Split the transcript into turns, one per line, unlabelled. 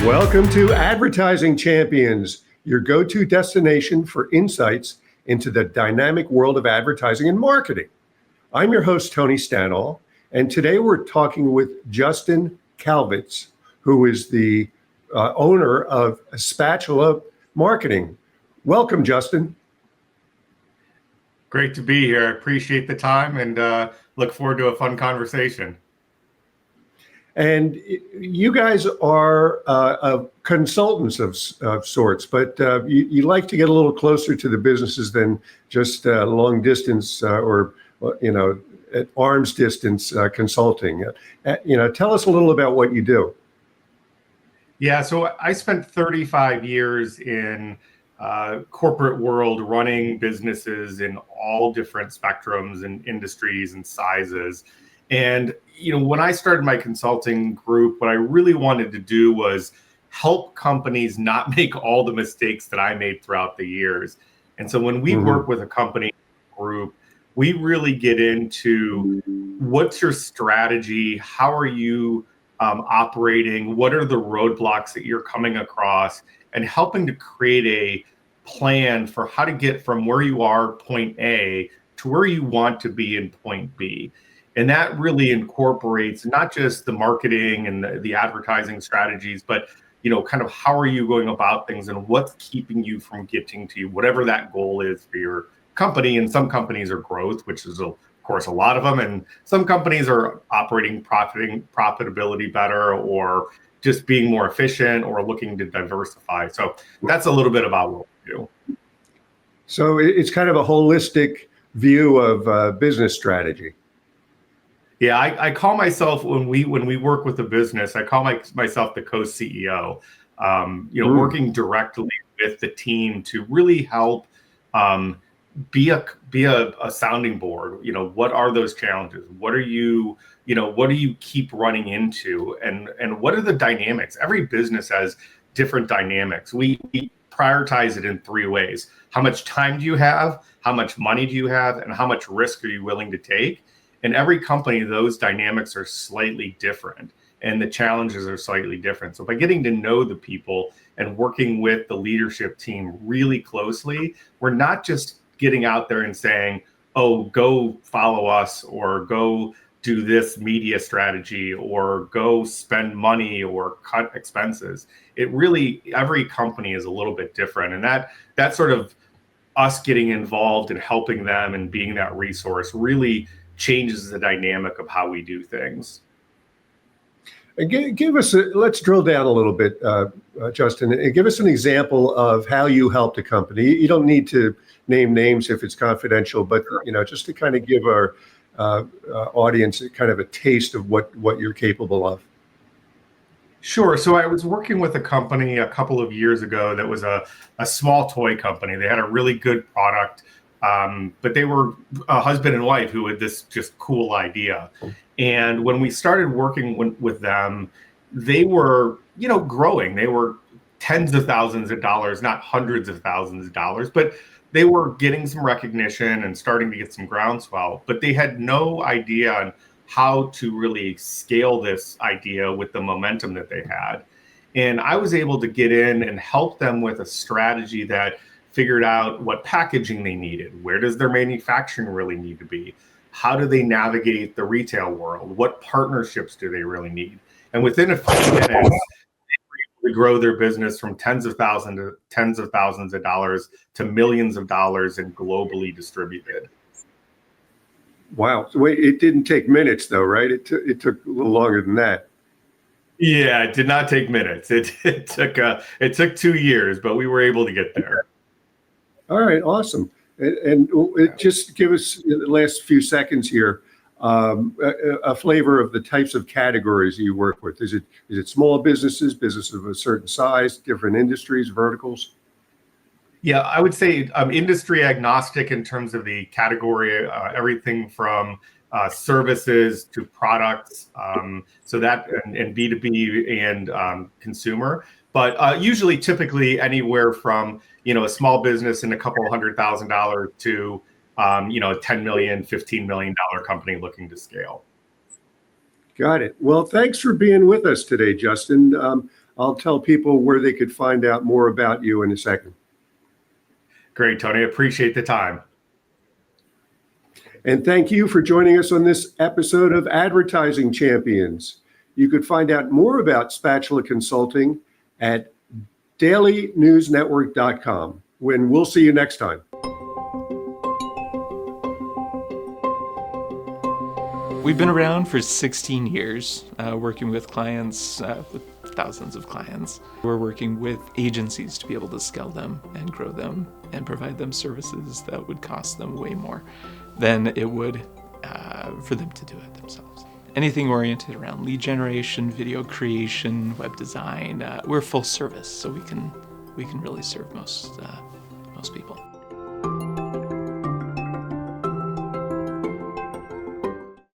Welcome to Advertising Champions, your go-to destination for insights into the dynamic world of advertising and marketing. I'm your host, Tony Stanol, and today we're talking with Justin Kalvitz, who is the owner of Spatula Marketing. Welcome, Justin.
Great to be here. I appreciate the time and look forward to a fun conversation.
And you guys are consultants of sorts, but you like to get a little closer to the businesses than just long distance or at arm's distance consulting. Tell us a little about what you do.
Yeah, so I spent 35 years in corporate world running businesses in all different spectrums and industries and sizes. And, when I started my consulting group, what I really wanted to do was help companies not make all the mistakes that I made throughout the years. And so when we work with a company group, we really get into what's your strategy? How are you operating? What are the roadblocks that you're coming across? And helping to create a plan for how to get from where you are, point A, to where you want to be in point B. And that really incorporates not just the marketing and the advertising strategies, but kind of how are you going about things and what's keeping you from getting to whatever that goal is for your company. And some companies are growth, which is of course a lot of them, and some companies are operating profitability better, or just being more efficient, or looking to diversify. So that's a little bit about what we do.
So it's kind of a holistic view of business strategy.
Yeah, I call myself, when we work with a business, I call myself the co-CEO. Working directly with the team to really help be a sounding board. What are those challenges? What do you keep running into, and what are the dynamics? Every business has different dynamics. We prioritize it in three ways: how much time do you have, how much money do you have, and how much risk are you willing to take? In every company, those dynamics are slightly different, and the challenges are slightly different. So by getting to know the people and working with the leadership team really closely, we're not just getting out there and saying, oh, go follow us, or go do this media strategy, or go spend money, or cut expenses. It really, every company is a little bit different. And that sort of us getting involved and helping them and being that resource really changes the dynamic of how we do things.
And let's drill down a little bit, Justin, and give us an example of how you helped a company. You don't need to name names if it's confidential, but just to kind of give our audience kind of a taste of what you're capable of.
Sure. So I was working with a company a couple of years ago that was a small toy company. They had a really good product. But they were a husband and wife who had this just cool idea. And when we started working with them, they were, growing. They were tens of thousands of dollars, not hundreds of thousands of dollars, but they were getting some recognition and starting to get some groundswell. But they had no idea on how to really scale this idea with the momentum that they had. And I was able to get in and help them with a strategy that figured out what packaging they needed. Where does their manufacturing really need to be? How do they navigate the retail world? What partnerships do they really need? And within a few minutes, they were able to grow their business from tens of thousands of dollars to millions of dollars and globally distributed.
Wow. Wait, it didn't take minutes though, right? It took a little longer than that.
Yeah, it did not take minutes. It took 2 years, but we were able to get there.
All right, awesome. And just give us in the last few seconds here a flavor of the types of categories you work with. Is it small businesses of a certain size, different industries, verticals?
Yeah, I would say industry agnostic in terms of the category, everything from services to products, so that and B2B and consumer. But usually, typically anywhere from a small business in a couple $100,000 to a $10 million, $15 million company looking to scale.
Got it. Well, thanks for being with us today, Justin. I'll tell people where they could find out more about you in a second.
Great, Tony. Appreciate the time.
And thank you for joining us on this episode of Advertising Champions. You could find out more about Spatula Consulting at dailynewsnetwork.com. When we'll see you next time.
We've been around for 16 years, working with clients, with thousands of clients. We're working with agencies to be able to scale them and grow them and provide them services that would cost them way more than it would for them to do it themselves. Anything oriented around lead generation, video creation, web design, we're full service, so we can really serve most people.